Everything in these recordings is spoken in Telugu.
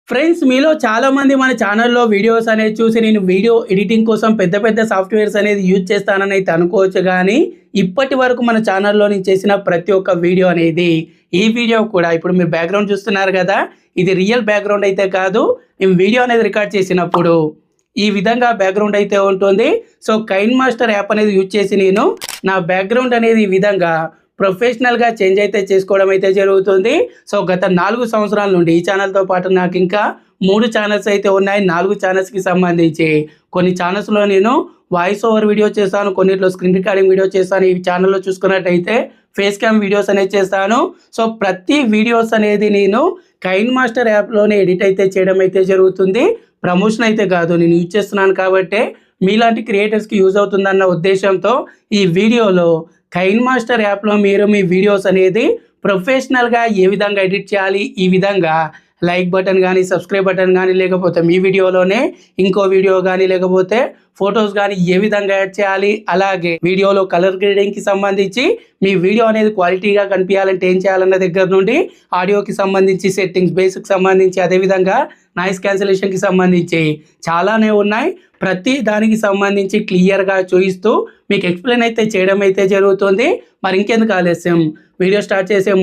ఫ్రెండ్స్ మీలో చాలామంది మన ఛానల్లో వీడియోస్ అనేది చూసి నేను వీడియో ఎడిటింగ్ కోసం పెద్ద పెద్ద సాఫ్ట్వేర్స్ అనేది యూజ్ చేస్తానని అయితే అనుకోవచ్చు. కానీ ఇప్పటి వరకు మన ఛానల్లో నేను చేసిన ప్రతి ఒక్క వీడియో అనేది ఈ వీడియో కూడా ఇప్పుడు మీరు బ్యాక్గ్రౌండ్ చూస్తున్నారు కదా, ఇది రియల్ బ్యాక్గ్రౌండ్ అయితే కాదు. నేను వీడియో అనేది రికార్డ్ చేసినప్పుడు ఈ విధంగా బ్యాక్గ్రౌండ్ అయితే ఉంటుంది. సో కైన్ మాస్టర్ యాప్ అనేది యూజ్ చేసి నేను నా బ్యాక్గ్రౌండ్ అనేది ఈ విధంగా ప్రొఫెషనల్గా చేంజ్ అయితే చేసుకోవడం అయితే జరుగుతుంది. సో గత 4 సంవత్సరాల నుండి ఈ ఛానల్తో పాటు నాకు ఇంకా 3 ఛానల్స్ అయితే ఉన్నాయి. 4 ఛానల్స్కి సంబంధించి కొన్ని ఛానల్స్లో నేను వాయిస్ ఓవర్ వీడియో చేస్తాను, కొన్నిట్లో స్క్రీన్ రికార్డింగ్ వీడియో చేస్తాను. ఈ ఛానల్లో చూసుకున్నట్టయితే ఫేస్ క్యామ్ వీడియోస్ అనేది చేస్తాను. సో ప్రతి వీడియోస్ అనేది నేను కైన్ మాస్టర్ యాప్లోనే ఎడిట్ అయితే చేయడం అయితే జరుగుతుంది. ప్రమోషన్ అయితే కాదు, నేను యూజ్ చేస్తున్నాను కాబట్టి మీలాంటి క్రియేటర్స్కి యూజ్ అవుతుందన్న ఉద్దేశంతో ఈ వీడియోలో కైన్ మాస్టర్ యాప్లో మీరు మీ వీడియోస్ అనేది ప్రొఫెషనల్గా ఏ విధంగా ఎడిట్ చేయాలి, ఈ విధంగా లైక్ బటన్ కానీ సబ్స్క్రైబ్ బటన్ కానీ లేకపోతే మీ వీడియోలోనే ఇంకో వీడియో కానీ లేకపోతే ఫొటోస్ కానీ ఏ విధంగా యాడ్ చేయాలి, అలాగే వీడియోలో కలర్ గ్రేడింగ్కి సంబంధించి మీ వీడియో అనేది క్వాలిటీగా కనిపించాలంటే ఏం చేయాలన్న దగ్గర నుండి ఆడియోకి సంబంధించి సెట్టింగ్స్ బేసిక్ సంబంధించి అదేవిధంగా నాయిస్ క్యాన్సిలేషన్కి సంబంధించి చాలానే ఉన్నాయి. ప్రతి దానికి సంబంధించి క్లియర్గా చూపిస్తూ మీకు ఎక్స్ప్లెయిన్ అయితే చేయడం అయితే జరుగుతుంది. మరి ఇంకెందుకు ఆలస్యం, వీడియో స్టార్ట్ చేసే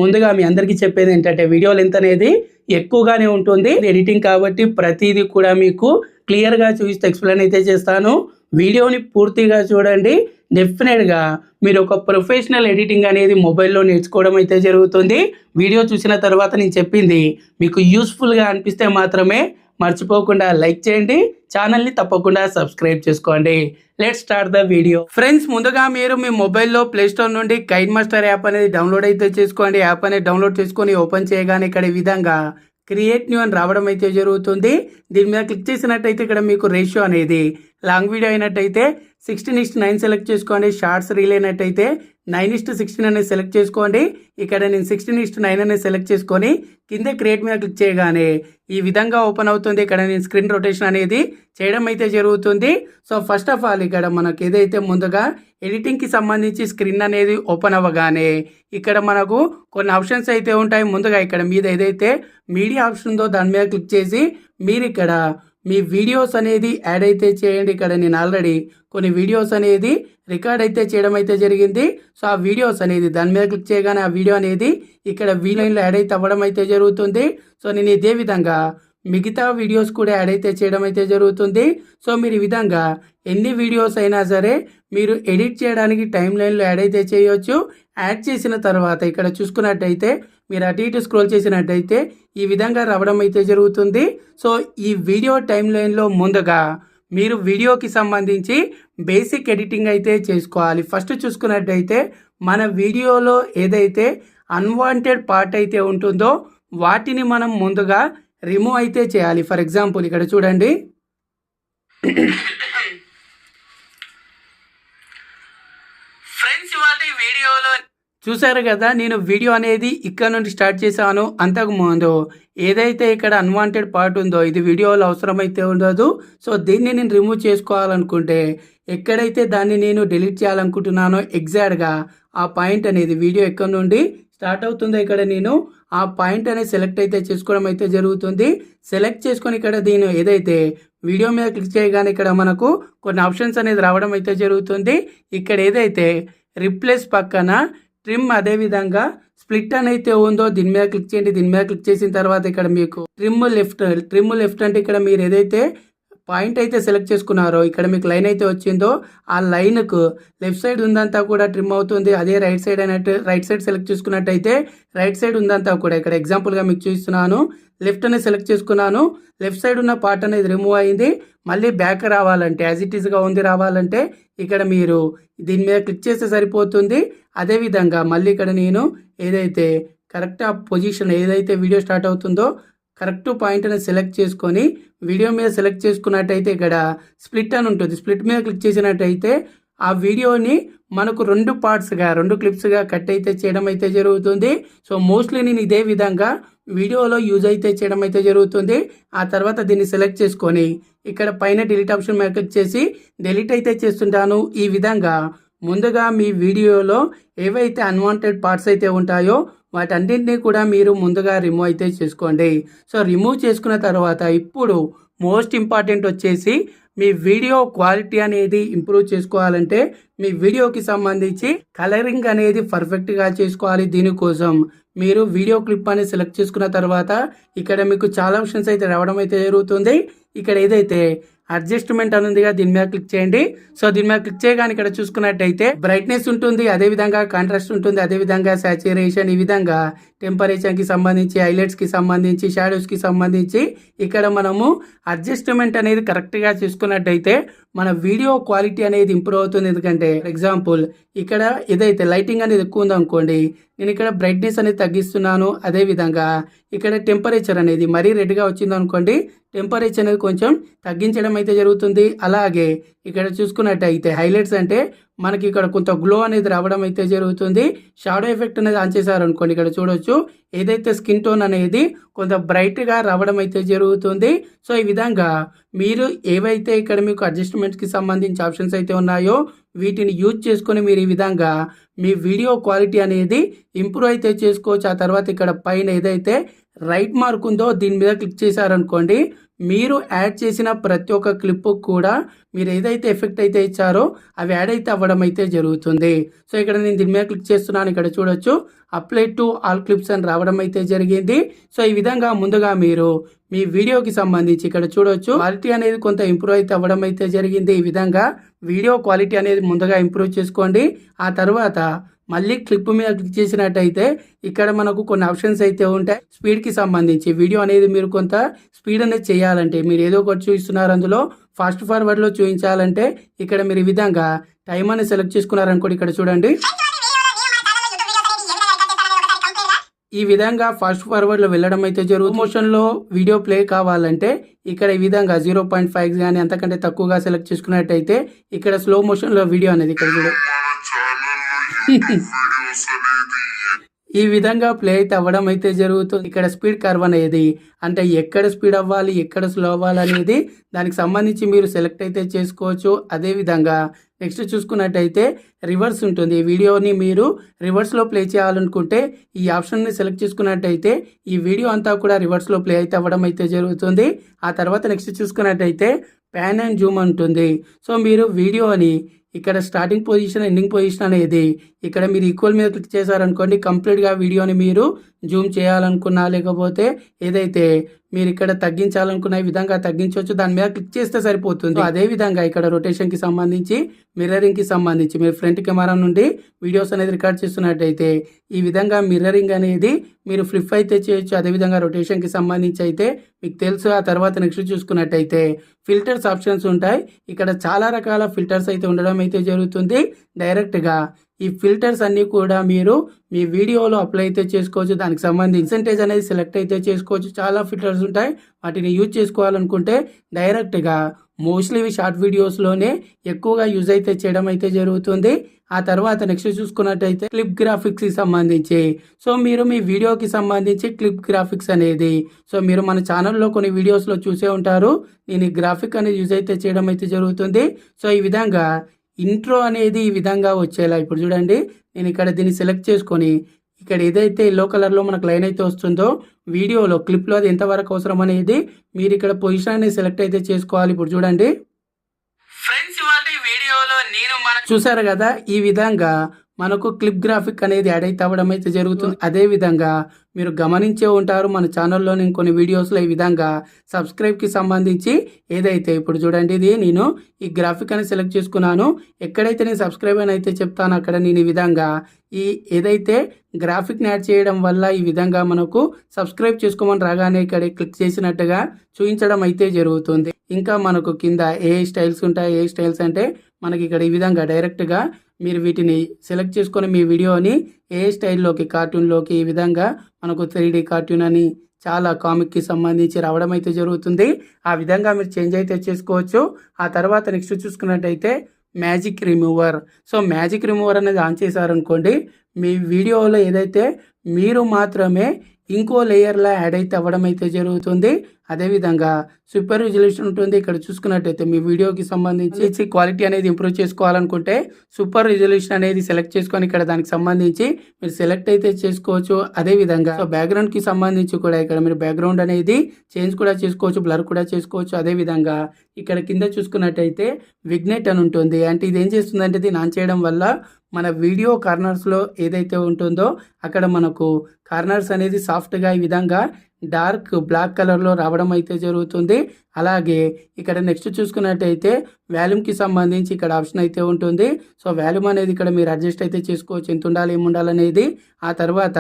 ముందుగా మీ అందరికీ చెప్పేది ఏంటంటే వీడియో లెంత్ అనేది ఎక్కువగానే ఉంటుంది. ఎడిటింగ్ కాబట్టి ప్రతిదీ కూడా మీకు క్లియర్గా చూపిస్తూ ఎక్స్ప్లెయిన్ అయితే చేస్తాను. వీడియోని పూర్తిగా చూడండి. డెఫినెట్గా మీరు ఒక ప్రొఫెషనల్ ఎడిటింగ్ అనేది మొబైల్లో నేర్చుకోవడం అయితే జరుగుతుంది. వీడియో చూసిన తర్వాత నేను చెప్పింది మీకు యూస్ఫుల్గా అనిపిస్తే మాత్రమే మర్చిపోకుండా లైక్ చేయండి, ఛానల్ని తప్పకుండా సబ్స్క్రైబ్ చేసుకోండి. Let's start the video. Friends ముందుగా మీరు మీ మొబైల్లో ప్లేస్టోర్ నుండి కైన్ మాస్టర్ యాప్ అనేది డౌన్లోడ్ అయితే చేసుకోండి. యాప్ అనేది డౌన్లోడ్ చేసుకొని ఓపెన్ చేయగానే ఇక్కడ ఈ విధంగా క్రియేట్ న్యూ అని రావడం అయితే జరుగుతుంది. దీని మీద క్లిక్ చేసినట్టయితే ఇక్కడ మీకు రేషియో అనేది లాంగ్ వీడియో అయినట్టయితే 16:9 సెలెక్ట్ చేసుకోండి. షార్ట్స్ రీల్ అయినట్టయితే 9:16 అనేది సెలెక్ట్ చేసుకోండి. ఇక్కడ నేను 16:9 అనేది సెలెక్ట్ చేసుకొని కింద క్రియేట్ మీద క్లిక్ చేయగానే ఈ విధంగా ఓపెన్ అవుతుంది. ఇక్కడ నేను స్క్రీన్ రొటేషన్ అనేది చేయడం అయితే జరుగుతుంది. సో ఫస్ట్ ఆఫ్ ఆల్ ఇక్కడ మనకు ఏదైతే ముందుగా ఎడిటింగ్కి సంబంధించి స్క్రీన్ అనేది ఓపెన్ అవ్వగానే ఇక్కడ మనకు కొన్ని ఆప్షన్స్ అయితే ఉంటాయి. ముందుగా ఇక్కడ మీద ఏదైతే మీడియా ఆప్షన్ ఉందో దాని మీద క్లిక్ చేసి మీరు ఇక్కడ మీ వీడియోస్ అనేది యాడ్ అయితే చేయండి. ఇక్కడ నేను ఆల్రెడీ కొన్ని వీడియోస్ అనేది రికార్డ్ అయితే చేయడం అయితే జరిగింది. సో ఆ వీడియోస్ అనేది దాని మీద క్లిక్ చేయగానే ఆ వీడియో అనేది ఇక్కడ వీలైన్లో యాడ్ అయితే అవ్వడం అయితే జరుగుతుంది. సో నేను ఇదే విధంగా మిగతా వీడియోస్ కూడా యాడ్ అయితే చేయడం అయితే జరుగుతుంది. సో మీరు ఈ విధంగా ఎన్ని వీడియోస్ అయినా సరే మీరు ఎడిట్ చేయడానికి టైం లైన్లో యాడ్ అయితే చేయొచ్చు. యాడ్ చేసిన తర్వాత ఇక్కడ చూసుకున్నట్టయితే మీరు అటు ఇటు స్క్రోల్ చేసినట్టయితే ఈ విధంగా రావడం అయితే జరుగుతుంది. సో ఈ వీడియో టైం లైన్లో ముందుగా మీరు వీడియోకి సంబంధించి బేసిక్ ఎడిటింగ్ అయితే చేసుకోవాలి. ఫస్ట్ చూసుకున్నట్టయితే మన వీడియోలో ఏదైతే అన్వాంటెడ్ పార్ట్ అయితే ఉంటుందో వాటిని మనం ముందుగా రిమూవ్ అయితే చేయాలి. ఫర్ ఎగ్జాంపుల్ ఇక్కడ చూడండి, ఫ్రెండ్స్ ఇవాళ వీడియోలో చూసారు కదా, నేను వీడియో అనేది ఇక్కడ నుండి స్టార్ట్ చేశాను. అంతకుముందు ఏదైతే ఇక్కడ అన్వాంటెడ్ పార్ట్ ఉందో ఇది వీడియోలో అవసరమైతే ఉండదు. సో దీన్ని నేను రిమూవ్ చేసుకోవాలనుకుంటే ఎక్కడైతే దాన్ని నేను డిలీట్ చేయాలనుకుంటున్నానో ఎగ్జాక్ట్గా ఆ పాయింట్ అనేది వీడియో ఎక్కడ నుండి స్టార్ట్ అవుతుందో ఇక్కడ నేను ఆ పాయింట్ అనేది సెలెక్ట్ అయితే చేసుకోవడం అయితే జరుగుతుంది. సెలెక్ట్ చేసుకొని ఇక్కడ దీని ఏదైతే వీడియో మీద క్లిక్ చేయగానే ఇక్కడ మనకు కొన్ని ఆప్షన్స్ అనేది రావడం అయితే జరుగుతుంది. ఇక్కడ ఏదైతే రిప్లేస్ పక్కన ట్రిమ్ అదేవిధంగా స్ప్లిట్ అని అయితే ఉందో దీని మీద క్లిక్ చేయండి. దీని మీద క్లిక్ చేసిన తర్వాత ఇక్కడ మీకు ట్రిమ్ లెఫ్ట్ అంటే ఇక్కడ మీరు ఏదైతే పాయింట్ అయితే సెలెక్ట్ చేసుకున్నారో ఇక్కడ మీకు లైన్ అయితే వచ్చిందో ఆ లైన్కు లెఫ్ట్ సైడ్ ఉందంతా కూడా ట్రిమ్ అవుతుంది. అదే రైట్ సైడ్ సెలెక్ట్ చేసుకున్నట్టయితే రైట్ సైడ్ ఉందంతా కూడా ఇక్కడ ఎగ్జాంపుల్గా మీకు చూపిస్తున్నాను. లెఫ్ట్ అనేది సెలెక్ట్ చేసుకున్నాను. లెఫ్ట్ సైడ్ ఉన్న పార్ట్ అనేది రిమూవ్ అయింది. మళ్ళీ బ్యాక్ రావాలంటే యాజ్ ఇట్ ఈస్గా ఉంది రావాలంటే ఇక్కడ మీరు దీని మీద క్లిక్ చేస్తే సరిపోతుంది. అదేవిధంగా మళ్ళీ ఇక్కడ నేను ఏదైతే కరెక్ట్ ఆ పొజిషన్ ఏదైతే వీడియో స్టార్ట్ అవుతుందో కరెక్ట్ పాయింట్ అనేది సెలెక్ట్ చేసుకొని వీడియో మీద సెలెక్ట్ చేసుకున్నట్టయితే ఇక్కడ స్ప్లిట్ అని ఉంటుంది. స్ప్లిట్ మీద క్లిక్ చేసినట్టయితే ఆ వీడియోని మనకు 2 పార్ట్స్గా 2 క్లిప్స్గా కట్ అయితే చేయడం అయితే జరుగుతుంది. సో మోస్ట్లీ నేను ఇదే విధంగా వీడియోలో యూజ్ అయితే చేయడం అయితే జరుగుతుంది. ఆ తర్వాత దీన్ని సెలెక్ట్ చేసుకొని ఇక్కడ పైన డిలీట్ ఆప్షన్ మీద క్లిక్ చేసి డిలీట్ అయితే చేస్తుంటాను. ఈ విధంగా ముందుగా మీ వీడియోలో ఏవైతే అన్వాంటెడ్ పార్ట్స్ అయితే ఉంటాయో వాటన్నింటినీ కూడా మీరు ముందుగా రిమూవ్ అయితే చేసుకోండి. సో రిమూవ్ చేసుకున్న తర్వాత ఇప్పుడు మోస్ట్ ఇంపార్టెంట్ వచ్చేసి మీ వీడియో క్వాలిటీ అనేది ఇంప్రూవ్ చేసుకోవాలంటే మీ వీడియోకి సంబంధించి కలరింగ్ అనేది పర్ఫెక్ట్గా చేసుకోవాలి. దీనికోసం మీరు వీడియో క్లిప్ అనేది సెలెక్ట్ చేసుకున్న తర్వాత ఇక్కడ మీకు చాలా ఆప్షన్స్ అయితే రావడం అయితే జరుగుతుంది. ఇక్కడ ఏదైతే అడ్జస్ట్మెంట్ అని ఉందిగా దీని మీద క్లిక్ చేయండి. సో దీని మీద క్లిక్ చేయగానే ఇక్కడ చూసుకున్నట్టయితే బ్రైట్నెస్ ఉంటుంది, అదే విధంగా కాంట్రాస్ట్ ఉంటుంది, అదే విధంగా సాచురేషన్, ఈ విధంగా టెంపరేచర్ కి సంబంధించి, హైలైట్స్ కి సంబంధించి, షాడోస్ కి సంబంధించి ఇక్కడ మనము అడ్జస్ట్మెంట్ అనేది కరెక్ట్ గా చేసుకున్నట్టయితే మన వీడియో క్వాలిటీ అనేది ఇంప్రూవ్ అవుతుంది. ఎందుకంటే ఫర్ ఎగ్జాంపుల్ ఇక్కడ ఏదైతే లైటింగ్ అనేది ఎక్కువ ఉందో అనుకోండి, నేను ఇక్కడ బ్రైట్నెస్ అనేది తగ్గిస్తున్నాను. అదే విధంగా ఇక్కడ టెంపరేచర్ అనేది మరీ రెడ్గా వచ్చింది అనుకోండి, టెంపరేచర్ అనేది కొంచెం తగ్గించడం అయితే జరుగుతుంది. అలాగే ఇక్కడ చూసుకున్నట్టయితే హైలైట్స్ అంటే మనకి ఇక్కడ కొంత గ్లో అనేది రావడం అయితే జరుగుతుంది. షాడో ఎఫెక్ట్ అనేది ఆన్ చేశారు అనుకోండి, ఇక్కడ చూడొచ్చు ఏదైతే స్కిన్ టోన్ అనేది కొంత బ్రైట్గా రావడం అయితే జరుగుతుంది. సో ఈ విధంగా మీరు ఏవైతే ఇక్కడ మీకు అడ్జస్ట్మెంట్స్కి సంబంధించి ఆప్షన్స్ అయితే ఉన్నాయో వీటిని యూజ్ చేసుకొని మీరు ఈ విధంగా మీ వీడియో క్వాలిటీ అనేది ఇంప్రూవ్ అయితే చేసుకోవచ్చు. ఆ తర్వాత ఇక్కడ పైన ఏదైతే రైట్ మార్క్ ఉందో దీని మీద క్లిక్ చేశారనుకోండి, మీరు యాడ్ చేసిన ప్రతి ఒక్క క్లిప్ కూడా మీరు ఏదైతే ఎఫెక్ట్ అయితే ఇచ్చారో అవి యాడ్ అయితే అవ్వడం అయితే జరుగుతుంది. సో ఇక్కడ నేను దీని మీద క్లిక్ చేస్తున్నాను, ఇక్కడ చూడొచ్చు అప్లై టు ఆల్ క్లిప్స్ అని రావడం అయితే జరిగింది. సో ఈ విధంగా ముందుగా మీరు మీ వీడియోకి సంబంధించి ఇక్కడ చూడొచ్చు క్వాలిటీ అనేది కొంత ఇంప్రూవ్ అయితే అవ్వడం అయితే జరిగింది. ఈ విధంగా వీడియో క్వాలిటీ అనేది ముందుగా ఇంప్రూవ్ చేసుకోండి. ఆ తర్వాత మళ్ళీ క్లిప్ మీద క్లిక్ చేసినట్టయితే ఇక్కడ మనకు కొన్ని ఆప్షన్స్ అయితే ఉంటాయి. స్పీడ్ కి సంబంధించి వీడియో అనేది మీరు కొంత స్పీడ్ అనేది చేయాలంటే మీరు ఏదో ఒకటి చూపిస్తున్నారు, అందులో ఫాస్ట్ ఫార్వర్డ్ లో చూపించాలంటే ఇక్కడ మీరు ఈ విధంగా టైం అనేది సెలెక్ట్ చేసుకున్నారనుకోండి, ఇక్కడ చూడండి ఈ విధంగా ఫాస్ట్ ఫార్వర్డ్ లో వెళ్ళడం అయితే జరుగుతుంది. మోషన్ లో వీడియో ప్లే కావాలంటే ఇక్కడ ఈ విధంగా 0.5 కానీ అంతకంటే తక్కువగా సెలెక్ట్ చేసుకున్నట్టయితే ఇక్కడ స్లో మోషన్ లో వీడియో అనేది ఇక్కడ చూడండి ఈ విధంగా ప్లే అయితే అవ్వడం అయితే జరుగుతుంది. ఇక్కడ స్పీడ్ కర్వ్ అనేది అంటే ఎక్కడ స్పీడ్ అవ్వాలి ఎక్కడ స్లో అవ్వాలి అనేది దానికి సంబంధించి మీరు సెలెక్ట్ అయితే చేసుకోవచ్చు. అదే విధంగా నెక్స్ట్ చూసుకున్నట్టయితే రివర్స్ ఉంటుంది. ఈ వీడియోని మీరు రివర్స్లో ప్లే చేయాలనుకుంటే ఈ ఆప్షన్ని సెలెక్ట్ చేసుకున్నట్టయితే ఈ వీడియో అంతా కూడా రివర్స్లో ప్లే అయితే అవ్వడం అయితే జరుగుతుంది. ఆ తర్వాత నెక్స్ట్ చూసుకున్నట్టయితే ప్యాన్ అండ్ జూమ్ ఉంటుంది. సో మీరు వీడియోని ఇక్కడ స్టార్టింగ్ పొజిషన్ ఎండింగ్ పొజిషన్ అనేది ఇక్కడ మీరు ఈక్వల్ మీద క్లిక్ చేశారనుకోండి, కంప్లీట్గా వీడియోని మీరు జూమ్ చేయాలనుకున్నా లేకపోతే ఏదైతే మీరు ఇక్కడ తగ్గించాలనుకున్న ఈ విధంగా తగ్గించవచ్చు, దాని మీద క్లిక్ చేస్తే సరిపోతుంది. అదే విధంగా ఇక్కడ రొటేషన్ కి సంబంధించి మిర్రరింగ్ కి సంబంధించి మీరు ఫ్రంట్ కెమెరా నుండి వీడియోస్ అనేది రికార్డ్ చేస్తున్నట్టయితే ఈ విధంగా మిర్రరింగ్ అనేది మీరు ఫ్లిప్ అయితే చేయొచ్చు. అదే విధంగా రొటేషన్ కి సంబంధించి అయితే మీకు తెలుసు. ఆ తర్వాత నెక్స్ట్ చూసుకున్నట్టయితే ఫిల్టర్స్ ఆప్షన్స్ ఉంటాయి. ఇక్కడ చాలా రకాల ఫిల్టర్స్ అయితే ఉండడం అయితే జరుగుతుంది. డైరెక్ట్ గా ఈ ఫిల్టర్స్ అన్ని కూడా మీరు మీ వీడియోలో అప్లై అయితే చేసుకోవచ్చు. దానికి సంబంధించి పర్సెంటేజ్ అనేది సెలెక్ట్ అయితే చేసుకోవచ్చు. చాలా ఫిల్టర్స్ ఉంటాయి, వాటిని యూజ్ చేసుకోవాలనుకుంటే డైరెక్ట్ గా మోస్ట్లీ షార్ట్ వీడియోస్ లోనే ఎక్కువగా యూజ్ అయితే చేయడం అయితే జరుగుతుంది. ఆ తర్వాత నెక్స్ట్ చూసుకున్నట్టయితే క్లిప్ గ్రాఫిక్స్ కి సంబంధించి సో మీరు మీ వీడియోకి సంబంధించి క్లిప్ గ్రాఫిక్స్ అనేది సో మీరు మన ఛానల్లో కొన్ని వీడియోస్ లో చూసే ఉంటారు. నేను ఈ గ్రాఫిక్ అనేది యూజ్ అయితే చేయడం అయితే జరుగుతుంది. సో ఈ విధంగా ఇంట్రో అనేది ఈ విధంగా వచ్చేలా ఇప్పుడు చూడండి, నేను ఇక్కడ దీన్ని సెలెక్ట్ చేసుకొని ఇక్కడ ఏదైతే ఎల్లో కలర్ లో మనకు లైన్ అయితే వస్తుందో వీడియోలో క్లిప్ లో అది ఎంతవరకు అవసరం అనేది మీరు ఇక్కడ పొజిషన్ అనేది సెలెక్ట్ అయితే చేసుకోవాలి. ఇప్పుడు చూడండి ఫ్రెండ్స్, ఇవాళ వీడియోలో నేను చూసారు కదా ఈ విధంగా మనకు క్లిప్ గ్రాఫిక్ అనేది యాడ్ అయితే అవ్వడం అయితే జరుగుతుంది. అదే విధంగా మీరు గమనించే ఉంటారు మన ఛానల్లో నేను కొన్ని వీడియోస్లో ఈ విధంగా సబ్స్క్రైబ్ కి సంబంధించి ఏదైతే ఇప్పుడు చూడండి ఇది నేను ఈ గ్రాఫిక్ అని సెలెక్ట్ చేసుకున్నాను. ఎక్కడైతే నేను సబ్స్క్రైబ్ అని అయితే చెప్తాను అక్కడ నేను ఈ విధంగా ఈ ఏదైతే గ్రాఫిక్ ని యాడ్ చేయడం వల్ల ఈ విధంగా మనకు సబ్స్క్రైబ్ చేసుకోమని రాగానే ఇక్కడ క్లిక్ చేసినట్టుగా చూపించడం అయితే జరుగుతుంది. ఇంకా మనకు కింద ఏ స్టైల్స్ ఉంటాయి, ఏ స్టైల్స్ అంటే మనకి ఇక్కడ ఈ విధంగా డైరెక్ట్ గా మీరు వీటిని సెలెక్ట్ చేసుకొని మీ వీడియోని ఏ స్టైల్లోకి కార్టూన్లోకి ఈ విధంగా మనకు 3D కార్టూన్ అని చాలా కామిక్ కి సంబంధించి రావడం అయితే జరుగుతుంది. ఆ విధంగా మీరు చేంజ్ అయితే చేసుకోవచ్చు. ఆ తర్వాత నెక్స్ట్ చూసుకున్నట్టయితే magic remover. So magic remover అనేది ఆన్ చేశారనుకోండి, మీ వీడియోలో ఏదైతే మీరు మాత్రమే ఇంకో లేయర్‌లా యాడ్ అయితే అవ్వడం అయితే జరుగుతుంది. అదేవిధంగా సూపర్ రిజల్యూషన్ ఉంటుంది. ఇక్కడ చూసుకున్నట్టయితే మీ వీడియోకి సంబంధించి క్వాలిటీ అనేది ఇంప్రూవ్ చేసుకోవాలనుకుంటే సూపర్ రిజల్యూషన్ అనేది సెలెక్ట్ చేసుకొని ఇక్కడ దానికి సంబంధించి మీరు సెలెక్ట్ అయితే చేసుకోవచ్చు. అదేవిధంగా బ్యాక్‌గ్రౌండ్‌కి సంబంధించి కూడా ఇక్కడ మీరు బ్యాక్‌గ్రౌండ్ అనేది చేంజ్ కూడా చేసుకోవచ్చు, బ్లర్ కూడా చేసుకోవచ్చు. అదేవిధంగా ఇక్కడ కింద చూసుకున్నట్టయితే విగ్నెట్ అని ఉంటుంది. అంటే ఇది ఏం చేస్తుందంటే దీన్ని ఆన్ చేయడం వల్ల మన వీడియో కార్నర్స్‌లో ఏదైతే ఉంటుందో అక్కడ మనకు కార్నర్స్ అనేది సాఫ్ట్‌గా ఈ విధంగా డార్క్ బ్లాక్ కలర్‌లో రావడం అయితే జరుగుతుంది. అలాగే ఇక్కడ నెక్స్ట్ చూసుకున్నట్టయితే వాల్యూమ్‌కి సంబంధించి ఇక్కడ ఆప్షన్ అయితే ఉంటుంది. సో వాల్యూమ్ అనేది ఇక్కడ మీరు అడ్జస్ట్ అయితే చేసుకోవచ్చు, ఎంత ఉండాలి ఏమి ఉండాలనేది. ఆ తర్వాత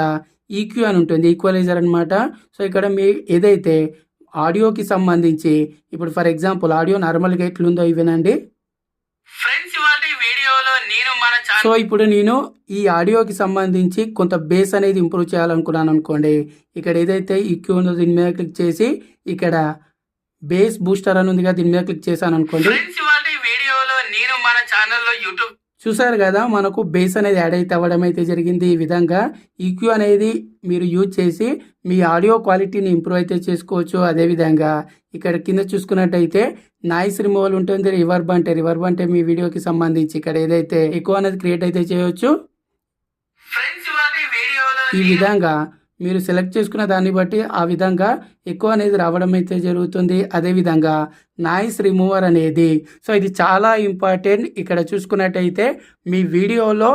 ఈక్యూ అని ఉంటుంది, ఈక్వలైజర్ అనమాట. సో ఇక్కడ మీ ఏదైతే ఆడియోకి సంబంధించి ఇప్పుడు ఫర్ ఎగ్జాంపుల్ ఆడియో నార్మల్‌గా ఎట్లుందో వినండి. ఫ్రెండ్స్ ఇవాల్టి వీడియోలో సో ఇప్పుడు నేను ఈ ఆడియోకి సంబంధించి కొంత బేస్ అనేది ఇంప్రూవ్ చేయాలనుకున్నాను అనుకోండి. ఇక్కడ ఏదైతే ఈక్యూ ఉందో దీని మీద క్లిక్ చేసి ఇక్కడ బేస్ బూస్టర్ అని ఉందిగా దీని మీద క్లిక్ చేశాను అనుకోండి. ఫ్రెండ్స్ ఇవాల్టి వీడియోలో నేను మన ఛానల్లో యూట్యూబ్ చూసారు కదా, మనకు బేస్ అనేది యాడ్ అయితే అవ్వడం అయితే జరిగింది. ఈ విధంగా ఈక్యూ అనేది మీరు యూజ్ చేసి మీ ఆడియో క్వాలిటీని ఇంప్రూవ్ అయితే చేసుకోవచ్చు. అదేవిధంగా ఇక్కడ కింద చూసుకున్నట్టయితే నాయిస్ రిమూవల్ ఉంటుంది. రివర్బ్ అంటే మీ వీడియోకి సంబంధించి ఇక్కడ ఏదైతే ఎక్కువ అనేది క్రియేట్ అయితే చేయవచ్చు. ఈ విధంగా మీరు సెలెక్ట్ చేసుకున్న దాన్ని బట్టి ఆ విధంగా ఎక్కువ అనేది రావడం అయితే జరుగుతుంది. అదేవిధంగా నాయిస్ రిమూవర్ అనేది సో ఇది చాలా ఇంపార్టెంట్. ఇక్కడ చూసుకున్నట్టయితే మీ వీడియోలో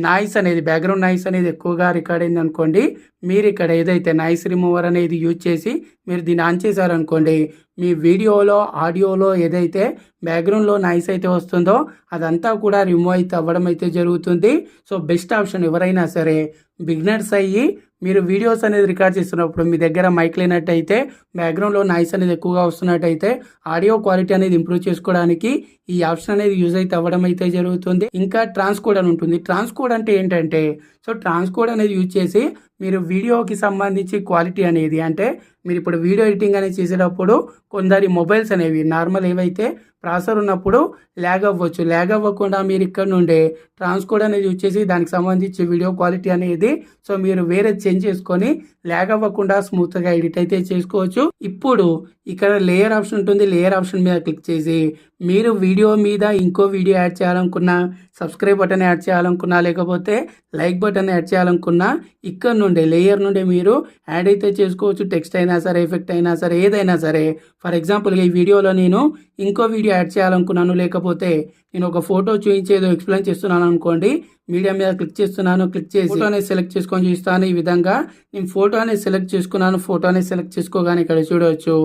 నాయిస్ అనేది బ్యాక్గ్రౌండ్ నాయిస్ అనేది ఎక్కువగా రికార్డ్ అయింది అనుకోండి, మీరు ఇక్కడ ఏదైతే నాయిస్ రిమూవర్ అనేది యూజ్ చేసి మీరు దీన్ని ఆన్ చేశారనుకోండి, మీ వీడియోలో ఆడియోలో ఏదైతే బ్యాక్గ్రౌండ్లో నాయిస్ అయితే వస్తుందో అదంతా కూడా రిమూవ్ అయితే అవ్వడం అయితే జరుగుతుంది. సో బెస్ట్ ఆప్షన్ ఎవరైనా సరే బిగినర్స్ అయ్యి మీరు వీడియోస్ అనేది రికార్డ్ చేస్తున్నప్పుడు మీ దగ్గర మైక్ లేనట్టయితే బ్యాక్గ్రౌండ్లో నాయిస్ అనేది ఎక్కువగా వస్తున్నట్టయితే ఆడియో క్వాలిటీ అనేది ఇంప్రూవ్ చేసుకోవడానికి ఈ ఆప్షన్ అనేది యూజ్ అయితే అవ్వడం అయితే జరుగుతుంది. ఇంకా ట్రాన్స్కోడ్ అని ఉంటుంది. ట్రాన్స్కోడ్ అంటే ఏంటంటే సో ట్రాన్స్కోడ్ అనేది యూజ్ చేసి మీరు వీడియోకి సంబంధించి క్వాలిటీ అనేది అంటే మీరు ఇప్పుడు వీడియో ఎడిటింగ్ అనేది చేసేటప్పుడు కొందరి మొబైల్స్ అనేవి నార్మల్ ఏవైతే ప్రాసెసర్ ఉన్నప్పుడు ల్యాగ్ అవ్వచ్చు. ల్యాగ్ అవ్వకుండా మీరు ఇక్కడ నుండే ట్రాన్స్కోడ్ అనేది యూజ్ చేసి దానికి సంబంధించి వీడియో క్వాలిటీ అనేది సో మీరు వేరే చేంజ్ చేసుకొని ల్యాగ్ అవ్వకుండా స్మూత్గా ఎడిట్ అయితే చేసుకోవచ్చు. ఇప్పుడు ఇక్కడ లేయర్ ఆప్షన్ ఉంటుంది. లేయర్ ఆప్షన్ మీద క్లిక్ చేసి మీరు వీడియో మీద ఇంకో వీడియో యాడ్ చేయాలనుకున్నా, సబ్స్క్రైబ్ బటన్ యాడ్ చేయాలనుకున్నా, లేకపోతే లైక్ బటన్ యాడ్ చేయాలనుకున్నా ఇక్కడ నుండి లేయర్ నుండి మీరు యాడ్ అయితే చేసుకోవచ్చు. టెక్స్ట్ అయినా సరే, ఎఫెక్ట్ అయినా సరే, ఏదైనా సరే. ఫర్ ఎగ్జాంపుల్గా ఈ వీడియోలో నేను ఇంకో వీడియో యాడ్ చేయాలనుకున్నాను, లేకపోతే నేను ఒక ఫోటో చూపించేదో ఎక్స్ప్లెయిన్ చేస్తున్నాను అనుకోండి, మీడియా మీద క్లిక్ చేస్తున్నాను. క్లిక్ చేసి ఫోటో అనేది సెలెక్ట్ చేసుకొని చూస్తాను. ఈ విధంగా నేను ఫోటో అనేది సెలెక్ట్ చేసుకున్నాను. ఫోటో అనేది సెలెక్ట్ చేసుకోగానే ఇక్కడ చూడవచ్చు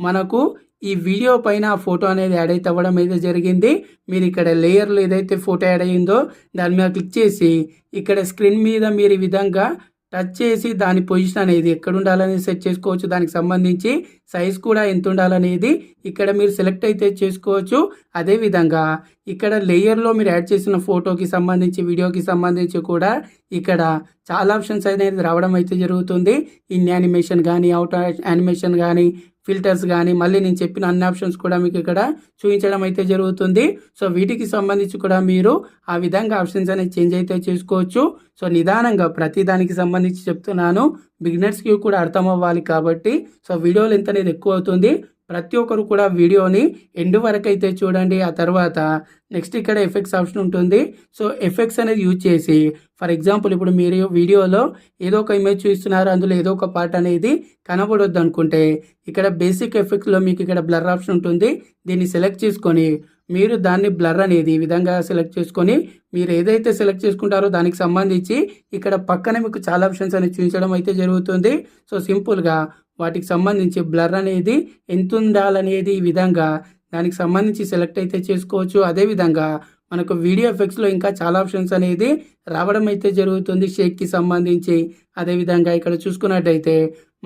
మనకు ఈ వీడియో పైన ఫోటో అనేది యాడ్ అయితే అవ్వడం అయితే జరిగింది. మీరు ఇక్కడ లేయర్లో ఏదైతే ఫోటో యాడ్ అయ్యిందో దాని మీద క్లిక్ చేసి ఇక్కడ స్క్రీన్ మీద మీరు ఈ విధంగా టచ్ చేసి దాని పొజిషన్ అనేది ఎక్కడ ఉండాలని సెట్ చేసుకోవచ్చు. దానికి సంబంధించి సైజ్ కూడా ఎంత ఉండాలనేది ఇక్కడ మీరు సెలెక్ట్ అయితే చేసుకోవచ్చు. అదేవిధంగా ఇక్కడ లేయర్లో మీరు యాడ్ చేసిన ఫోటోకి సంబంధించి వీడియోకి సంబంధించి కూడా ఇక్కడ చాలా ఆప్షన్స్ అనేది రావడం అయితే జరుగుతుంది. ఇన్ యానిమేషన్ కానీ, అవుట్ యానిమేషన్ కానీ, ఫిల్టర్స్ కానీ, మళ్ళీ నేను చెప్పిన అన్ని ఆప్షన్స్ కూడా మీకు ఇక్కడ చూపించడం అయితే జరుగుతుంది. సో వీటికి సంబంధించి కూడా మీరు ఆ విధంగా ఆప్షన్స్ అనేది చేంజ్ అయితే చేసుకోవచ్చు. సో నిదానంగా ప్రతి దానికి సంబంధించి చెప్తున్నాను, బిగినర్స్కి కూడా అర్థం అవ్వాలి కాబట్టి. సో వీడియో లెంత్ అనేది ఎక్కువ అవుతుంది. ప్రతి ఒక్కరు కూడా వీడియోని ఎండ్ వరకు అయితే చూడండి. ఆ తర్వాత నెక్స్ట్ ఇక్కడ ఎఫెక్ట్స్ ఆప్షన్ ఉంటుంది. సో ఎఫెక్ట్స్ అనేది యూజ్ చేసి ఫర్ ఎగ్జాంపుల్ ఇప్పుడు మీరు వీడియోలో ఏదో ఒక ఇమేజ్ చూస్తున్నారు, అందులో ఏదో ఒక పార్ట్ అనేది కనబడొద్దు అనుకుంటే ఇక్కడ బేసిక్ ఎఫెక్ట్స్లో మీకు ఇక్కడ బ్లర్ ఆప్షన్ ఉంటుంది. దీన్ని సెలెక్ట్ చేసుకొని మీరు దాన్ని బ్లర్ అనేది ఈ విధంగా సెలెక్ట్ చేసుకొని మీరు ఏదైతే సెలెక్ట్ చేసుకుంటారో దానికి సంబంధించి ఇక్కడ పక్కనే మీకు చాలా ఆప్షన్స్ అనేది చూపించడం అయితే జరుగుతుంది. సో సింపుల్గా వాటికి సంబంధించి బ్లర్ అనేది ఎంత ఉండాలనేది ఈ విధంగా దానికి సంబంధించి సెలెక్ట్ అయితే చేసుకోవచ్చు. అదేవిధంగా మనకు వీడియో ఎఫెక్ట్స్లో ఇంకా చాలా ఆప్షన్స్ అనేది రావడం అయితే జరుగుతుంది షేక్కి సంబంధించి. అదేవిధంగా ఇక్కడ చూసుకున్నట్టయితే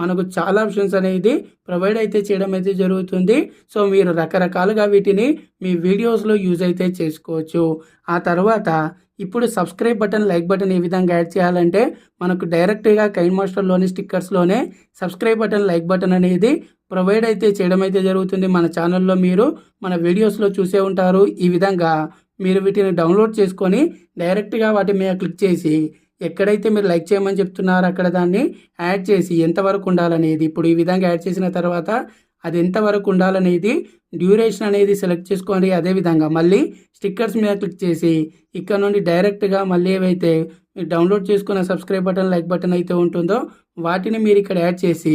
మనకు చాలా ఆప్షన్స్ అనేది ప్రొవైడ్ అయితే చేయడం అయితే జరుగుతుంది. సో మీరు రకరకాలుగా వీటిని మీ వీడియోస్లో యూజ్ అయితే చేసుకోవచ్చు. ఆ తర్వాత ఇప్పుడు సబ్స్క్రైబ్ బటన్, లైక్ బటన్ ఏ విధంగా యాడ్ చేయాలంటే మనకు డైరెక్ట్గా కైన్మాస్టర్లోని స్టిక్కర్స్లోనే సబ్స్క్రైబ్ బటన్, లైక్ బటన్ అనేది ప్రొవైడ్ అయితే చేయడం అయితే జరుగుతుంది. మన ఛానల్లో మీరు మన వీడియోస్లో చూసే ఉంటారు. ఈ విధంగా మీరు వీటిని డౌన్లోడ్ చేసుకొని డైరెక్ట్గా వాటి మీద క్లిక్ చేసి ఎక్కడైతే మీరు లైక్ చేయమని చెప్తున్నారో అక్కడ దాన్ని యాడ్ చేసి ఎంతవరకు ఉండాలనేది ఇప్పుడు ఈ విధంగా యాడ్ చేసిన తర్వాత అది ఎంతవరకు ఉండాలనేది డ్యూరేషన్ అనేది సెలెక్ట్ చేసుకోండి. అదేవిధంగా మళ్ళీ స్టిక్కర్స్ మీద క్లిక్ చేసి ఇక్కడ నుండి డైరెక్ట్గా మళ్ళీ ఏవైతే మీరు డౌన్లోడ్ చేసుకున్న సబ్స్క్రైబ్ బటన్, లైక్ బటన్ అయితే ఉంటుందో వాటిని మీరు ఇక్కడ యాడ్ చేసి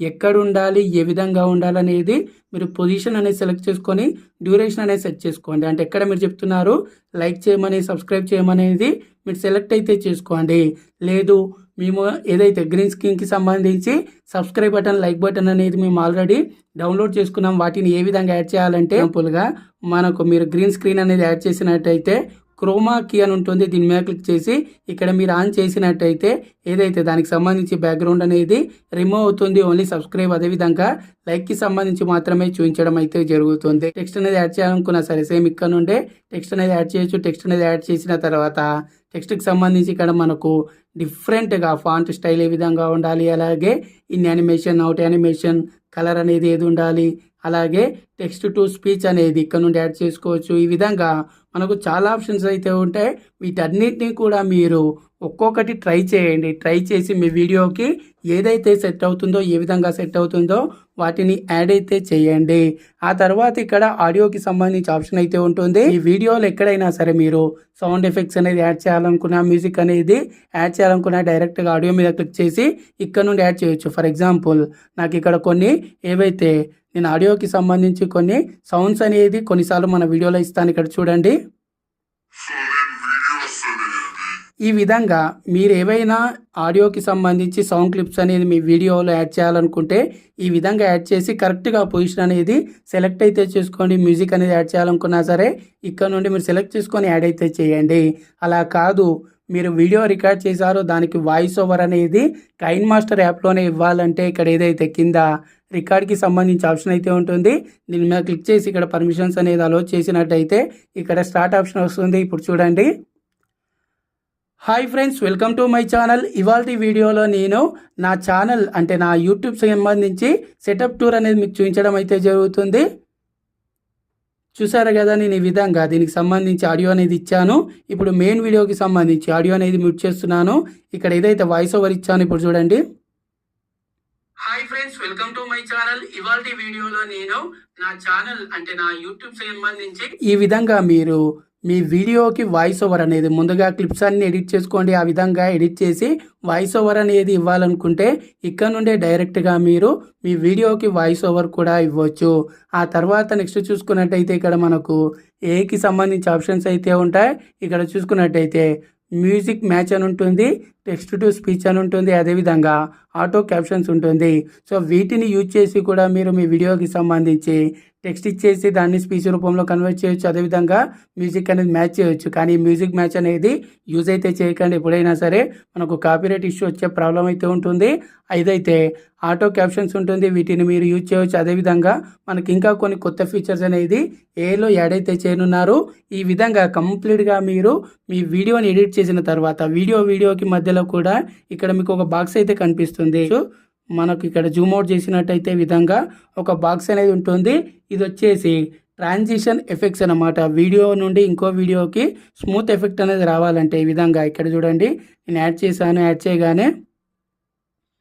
ఎక్కడ ఉండాలి, ఏ విధంగా ఉండాలనేది మీరు పొజిషన్ అనేది సెలెక్ట్ చేసుకొని డ్యూరేషన్ అనేది సెట్ చేసుకోండి. అంటే ఎక్కడ మీరు చెప్తున్నారు లైక్ చేయమని, సబ్స్క్రైబ్ చేయమనేది మీరు సెలెక్ట్ అయితే చేసుకోండి. లేదు మేము ఏదైతే గ్రీన్ స్క్రీన్కి సంబంధించి సబ్స్క్రైబ్ బటన్, లైక్ బటన్ అనేది మేము ఆల్రెడీ డౌన్లోడ్ చేసుకున్నాం. వాటిని ఏ విధంగా యాడ్ చేయాలంటే సింపుల్గా మనకు మీరు గ్రీన్ స్క్రీన్ అనేది యాడ్ చేసినట్టయితే క్రోమా కీ అని ఉంటుంది. దీని మీద క్లిక్ చేసి ఇక్కడ మీరు ఆన్ చేసినట్టయితే ఏదైతే దానికి సంబంధించి బ్యాక్గ్రౌండ్ అనేది రిమూవ్ అవుతుంది. ఓన్లీ సబ్స్క్రైబ్ అదేవిధంగా లైక్కి సంబంధించి మాత్రమే చూపించడం అయితే జరుగుతుంది. టెక్స్ట్ అనేది యాడ్ చేయాలనుకున్నా సరే సేమ్ ఇక్కడ నుండే టెక్స్ట్ అనేది యాడ్ చేయొచ్చు. టెక్స్ట్ అనేది యాడ్ చేసిన తర్వాత టెక్స్ట్కి సంబంధించి ఇక్కడ మనకు డిఫరెంట్గా ఫాంట్ స్టైల్ ఏ విధంగా ఉండాలి, అలాగే in animation, out animation, colour అనేది ఏది ఉండాలి, అలాగే టెక్స్ట్ టు స్పీచ్ అనేది ఇక్కడ నుండి యాడ్ చేసుకోవచ్చు. ఈ విధంగా మనకు చాలా ఆప్షన్స్ అయితే ఉంటాయి. వీటన్నిటిని కూడా మీరు ఒక్కొక్కటి ట్రై చేయండి. ట్రై చేసి మీ వీడియోకి ఏదైతే సెట్ అవుతుందో, ఏ విధంగా సెట్ అవుతుందో వాటిని యాడ్ అయితే చేయండి. ఆ తర్వాత ఇక్కడ ఆడియోకి సంబంధించి ఆప్షన్ అయితే ఉంటుంది. ఈ వీడియోలో ఎక్కడైనా సరే మీరు సౌండ్ ఎఫెక్ట్స్ అనేది యాడ్ చేయాలనుకున్నా, మ్యూజిక్ అనేది యాడ్ చేయాలనుకున్నా డైరెక్ట్గా ఆడియో మీద క్లిక్ చేసి ఇక్కడ నుండి యాడ్ చేయొచ్చు. ఫర్ ఎగ్జాంపుల్ నాకు ఇక్కడ కొన్ని ఏవైతే నేను ఆడియోకి సంబంధించి కొన్ని సౌండ్స్ అనేది కొన్నిసార్లు మన వీడియోలో ఇస్తాను. ఇక్కడ చూడండి. ఈ విధంగా మీరు ఏవైనా ఆడియోకి సంబంధించి సౌండ్ క్లిప్స్ అనేది మీ వీడియోలో యాడ్ చేయాలనుకుంటే ఈ విధంగా యాడ్ చేసి కరెక్ట్గా పొజిషన్ అనేది సెలెక్ట్ అయితే చేసుకోండి. మ్యూజిక్ అనేది యాడ్ చేయాలనుకున్నా సరే ఇక్కడ నుండి మీరు సెలెక్ట్ చేసుకొని యాడ్ అయితే చేయండి. అలా కాదు మీరు వీడియో రికార్డ్ చేశారో దానికి వాయిస్ ఓవర్ అనేది కైన్ మాస్టర్ యాప్లోనే ఇవ్వాలంటే ఇక్కడ ఏదైతే కింద రికార్డ్కి సంబంధించి ఆప్షన్ అయితే ఉంటుంది. దీని మీద క్లిక్ చేసి ఇక్కడ పర్మిషన్స్ అనేది అలో చేసినట్టయితే ఇక్కడ స్టార్ట్ ఆప్షన్ వస్తుంది. ఇప్పుడు చూడండి. Hi friends, welcome to my channel. ఇవాల్టి వీడియోలో నేను నా ఛానల్ అంటే నా యూట్యూబ్ సంబంధించి సెటప్ టూర్ అనేది మీకు చూపించడం అయితే జరుగుతుంది. చూసారు కదా, నేను ఈ విధంగా దీనికి సంబంధించి ఆడియో అనేది ఇచ్చాను. ఇప్పుడు మెయిన్ వీడియోకి సంబంధించి ఆడియో అనేది మ్యూట్ చేస్తున్నాను. ఇక్కడ ఏదైతే వాయిస్ ఓవర్ ఇచ్చాను ఇప్పుడు చూడండి. Hi friends, welcome to my channel. ఇవాల్టి వీడియోలో నేను నా ఛానల్ అంటే నా యూట్యూబ్ సంబంధించి ఈ విధంగా మీరు మీ వీడియోకి వాయిస్ ఓవర్ అనేది ముందుగా క్లిప్స్ అన్ని ఎడిట్ చేసుకోండి. ఆ విధంగా ఎడిట్ చేసి వాయిస్ ఓవర్ అనేది ఇవ్వాలనుకుంటే ఇక్కడ నుండే డైరెక్ట్గా మీరు మీ వీడియోకి వాయిస్ ఓవర్ కూడా ఇవ్వచ్చు. ఆ తర్వాత నెక్స్ట్ చూసుకున్నట్టయితే ఇక్కడ మనకు ఏకి సంబంధించి ఆప్షన్స్ అయితే ఉంటాయి. ఇక్కడ చూసుకున్నట్టయితే మ్యూజిక్ మ్యాచ్ అని ఉంటుంది, టెక్స్ట్ టు స్పీచ్ అని ఉంటుంది, అదేవిధంగా ఆటో క్యాప్షన్స్ ఉంటుంది. సో వీటిని యూజ్ చేసి కూడా మీరు మీ వీడియోకి సంబంధించి టెక్స్ట్ ఇచ్చేసి దాన్ని స్పీచ్ రూపంలో కన్వర్ట్ చేయొచ్చు. అదేవిధంగా మ్యూజిక్ అనేది మ్యాచ్ చేయొచ్చు. కానీ మ్యూజిక్ మ్యాచ్ అనేది యూజ్ అయితే చేయకండి. ఎప్పుడైనా సరే మనకు కాపీరైట్ ఇష్యూ వచ్చే ప్రాబ్లం అయితే ఉంటుంది. ఇదైతే ఆటో క్యాప్షన్స్ ఉంటుంది, వీటిని మీరు యూజ్ చేయవచ్చు. అదేవిధంగా మనకి ఇంకా కొన్ని కొత్త ఫీచర్స్ అనేది ఏలో యాడ్ అయితే చేయనున్నారు. ఈ విధంగా కంప్లీట్గా మీరు మీ వీడియోని ఎడిట్ చేసిన తర్వాత వీడియోకి మధ్యలో కూడా ఇక్కడ మీకు ఒక బాక్స్ అయితే కనిపిస్తుంది. మనకు ఇక్కడ జూమ్ అవుట్ చేసినట్టయితే విధంగా ఒక బాక్స్ అనేది ఉంటుంది. ఇది వచ్చేసి ట్రాన్సిషన్ ఎఫెక్ట్స్ అన్నమాట. వీడియో నుండి ఇంకో వీడియోకి స్మూత్ ఎఫెక్ట్ అనేది రావాలంటే ఈ విధంగా ఇక్కడ చూడండి నేను యాడ్ చేశాను. యాడ్ చేయగానే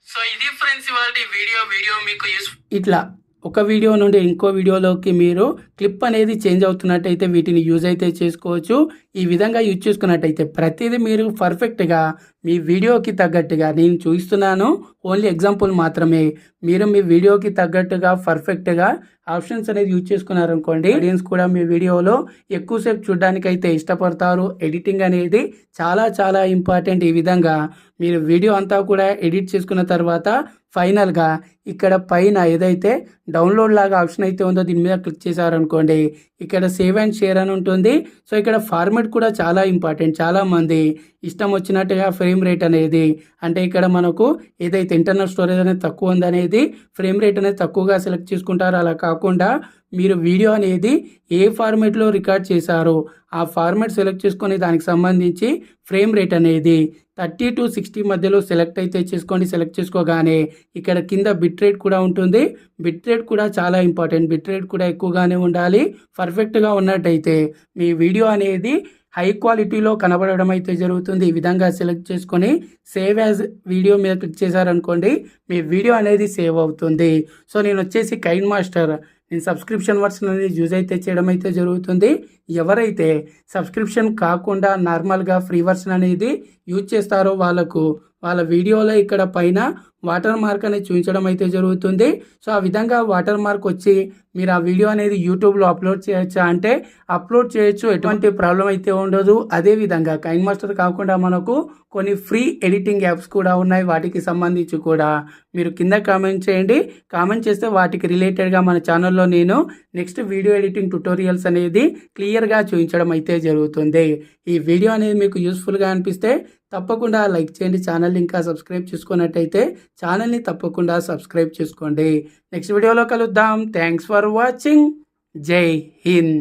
సో ఇది ఫ్రెండ్స్ ఇవాళ వీడియో మీకు ఇట్లా ఒక వీడియో నుండి ఇంకో వీడియోలోకి మీరు క్లిప్ అనేది చేంజ్ అవుతున్నట్టయితే వీటిని యూజ్ అయితే చేసుకోవచ్చు. ఈ విధంగా యూజ్ చేసుకున్నట్టయితే ప్రతిదీ మీరు పర్ఫెక్ట్గా మీ వీడియోకి తగ్గట్టుగా నేను చూపిస్తున్నాను, ఓన్లీ ఎగ్జాంపుల్ మాత్రమే. మీరు మీ వీడియోకి తగ్గట్టుగా పర్ఫెక్ట్గా ఆప్షన్స్ అనేది యూజ్ చేసుకున్నారనుకోండి, ఆడియన్స్ కూడా మీ వీడియోలో ఎక్కువసేపు చూడడానికి అయితే ఇష్టపడతారు. ఎడిటింగ్ అనేది చాలా చాలా ఇంపార్టెంట్. ఈ విధంగా మీరు వీడియో అంతా కూడా ఎడిట్ చేసుకున్న తర్వాత ఫైనల్గా ఇక్కడ పైన ఏదైతే డౌన్లోడ్ లాగా ఆప్షన్ అయితే ఉందో దీని మీద క్లిక్ చేశారనుకోండి, ఇక్కడ సేవ్ అండ్ షేర్ అని ఉంటుంది. సో ఇక్కడ ఫార్మాట్ కూడా చాలా ఇంపార్టెంట్. చాలామంది ఇష్టం వచ్చినట్టుగా ఫ్రేమ్ రేట్ అనేది అంటే ఇక్కడ మనకు ఏదైతే ఇంటర్నల్ స్టోరేజ్ అనేది తక్కువ ఉందనేది ఫ్రేమ్ రేట్ అనేది తక్కువగా సెలెక్ట్ చేసుకుంటారు. అలా కాకుండా మీరు వీడియో అనేది ఏ ఫార్మాట్లో రికార్డ్ చేశారో ఆ ఫార్మాట్ సెలెక్ట్ చేసుకొని దానికి సంబంధించి ఫ్రేమ్ రేట్ అనేది 30 to 60 మధ్యలో సెలెక్ట్ అయితే చేసుకోండి. సెలెక్ట్ చేసుకోగానే ఇక్కడ కింద బిట్ రేట్ కూడా ఉంటుంది. బిట్ రేట్ కూడా చాలా ఇంపార్టెంట్. బిట్ రేట్ కూడా ఎక్కువగానే ఉండాలి. పర్ఫెక్ట్గా ఉన్నట్టయితే మీ వీడియో అనేది హై క్వాలిటీలో కనబడడం అయితే జరుగుతుంది. ఈ విధంగా సెలెక్ట్ చేసుకొని సేవ్ యాజ్ వీడియో మీద క్లిక్ చేశారనుకోండి, మీ వీడియో అనేది సేవ్ అవుతుంది. సో నేను వచ్చేసి కైన్ మాస్టర్ నేను సబ్స్క్రిప్షన్ వర్షన్ అనేది యూజ్ అయితే చేయడం అయితే జరుగుతుంది. ఎవరైతే సబ్స్క్రిప్షన్ కాకుండా నార్మల్గా ఫ్రీ వర్షన్ అనేది యూజ్ చేస్తారో వాళ్ళ వీడియోలో ఇక్కడ పైన వాటర్ మార్క్ అనేది చూపించడం అయితే జరుగుతుంది. సో ఆ విధంగా వాటర్ మార్క్ వచ్చి మీరు ఆ వీడియో అనేది యూట్యూబ్లో అప్లోడ్ చేయొచ్చా అంటే అప్లోడ్ చేయొచ్చు, ఎటువంటి ప్రాబ్లం అయితే ఉండదు. అదేవిధంగా కైన్ మాస్టర్ కాకుండా మనకు కొన్ని ఫ్రీ ఎడిటింగ్ యాప్స్ కూడా ఉన్నాయి. వాటికి సంబంధించి కూడా మీరు కింద కామెంట్ చేయండి. కామెంట్ చేస్తే వాటికి రిలేటెడ్గా మన ఛానల్లో నేను నెక్స్ట్ వీడియో ఎడిటింగ్ ట్యుటోరియల్స్ అనేది క్లియర్గా చూపించడం అయితే జరుగుతుంది. ఈ వీడియో అనేది మీకు యూస్ఫుల్గా అనిపిస్తే తప్పకుండా లైక్ చేయండి. ఛానల్ ఇంకా సబ్స్క్రైబ్ చేసుకున్నట్టయితే ఛానల్ని తప్పకుండా సబ్స్క్రైబ్ చేసుకోండి. నెక్స్ట్ వీడియోలో కలుద్దాం. Thanks for watching. జై హింద్.